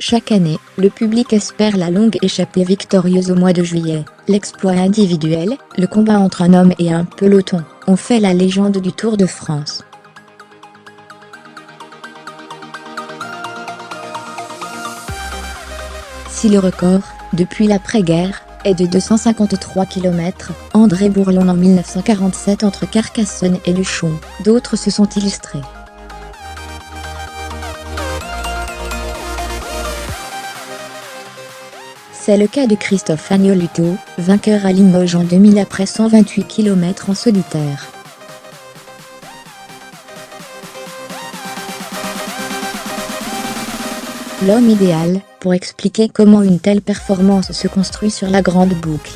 Chaque année, le public espère la longue échappée victorieuse au mois de juillet. L'exploit individuel, le combat entre un homme et un peloton, ont fait la légende du Tour de France. Si le record, depuis l'après-guerre, est de 253 km, André Bourlon en 1947 entre Carcassonne et Luchon, d'autres se sont illustrés. C'est le cas de Christophe Agnolotto, vainqueur à Limoges en 2000 après 128 km en solitaire. L'homme idéal, pour expliquer comment une telle performance se construit sur la grande boucle.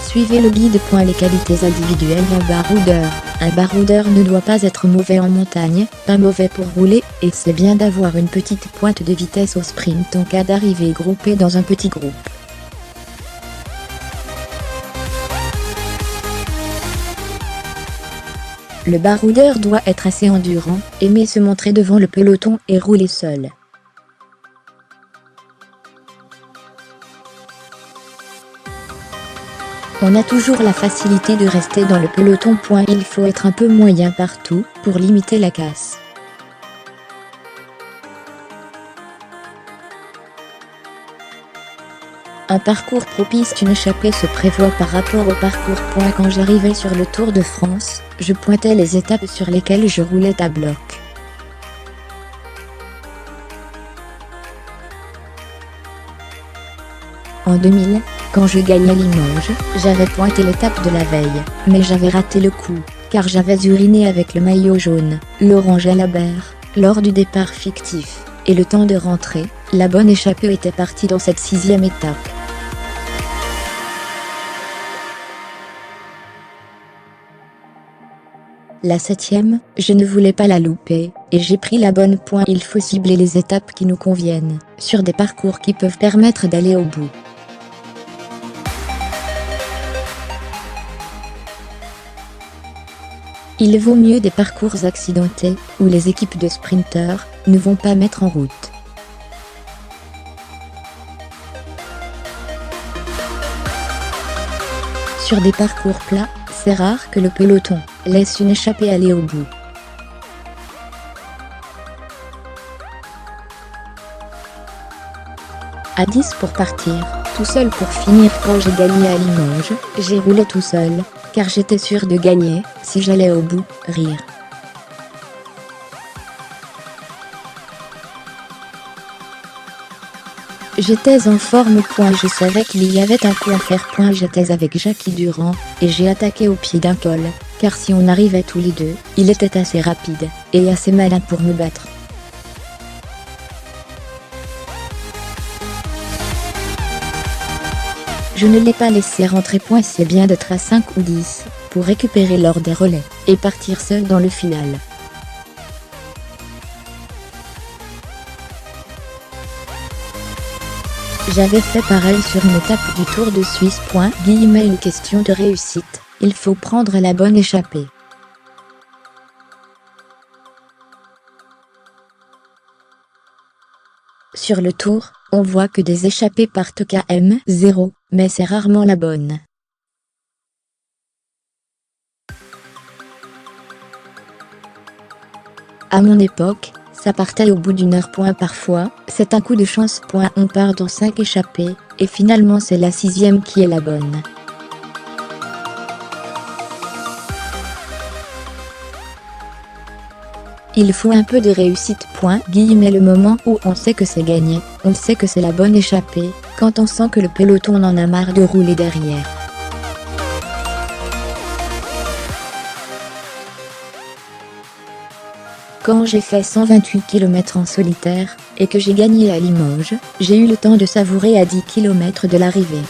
Suivez le guide. Les qualités individuelles d'un baroudeur. Un baroudeur ne doit pas être mauvais en montagne, pas mauvais pour rouler, et c'est bien d'avoir une petite pointe de vitesse au sprint en cas d'arrivée groupée dans un petit groupe. Le baroudeur doit être assez endurant, aimer se montrer devant le peloton et rouler seul. On a toujours la facilité de rester dans le peloton. Il faut être un peu moyen partout, pour limiter la casse. Un parcours propice. Une échappée se prévoit par rapport au parcours. Quand j'arrivais sur le Tour de France, je pointais les étapes sur lesquelles je roulais à bloc. En 2000, quand je gagnais Limoges, j'avais pointé l'étape de la veille, mais j'avais raté le coup, car j'avais uriné avec le maillot jaune, l'orange à la berre, lors du départ fictif, et le temps de rentrer, la bonne échappée était partie dans cette 6e étape. La 7e, je ne voulais pas la louper, et j'ai pris la bonne. Il faut cibler les étapes qui nous conviennent, sur des parcours qui peuvent permettre d'aller au bout. Il vaut mieux des parcours accidentés, où les équipes de sprinteurs ne vont pas mettre en route. Sur des parcours plats, c'est rare que le peloton laisse une échappée aller au bout. À 10 pour partir, tout seul pour finir. Quand j'ai gagné à Limoges, j'ai roulé tout seul, car j'étais sûr de gagner, si j'allais au bout, rire. J'étais en forme. Je savais qu'il y avait un coup à faire. J'étais avec Jackie Durand, et j'ai attaqué au pied d'un col, car si on arrivait tous les deux, il était assez rapide, et assez malin pour me battre. Je ne l'ai pas laissé rentrer. C'est bien d'être à 5 ou 10, pour récupérer lors des relais, et partir seul dans le final. J'avais fait pareil sur une étape du Tour de Suisse. Une question de réussite, il faut prendre la bonne échappée. Sur le Tour, on voit que des échappées partent km 0, mais c'est rarement la bonne. À mon époque, ça partait au bout d'1 heure. Parfois, c'est un coup de chance. On part dans 5 échappées, et finalement c'est la 6e qui est la bonne. Il faut un peu de réussite. Le moment où on sait que c'est gagné, on sait que c'est la bonne échappée, quand on sent que le peloton en a marre de rouler derrière. Quand j'ai fait 128 km en solitaire, et que j'ai gagné à Limoges, j'ai eu le temps de savourer à 10 km de l'arrivée.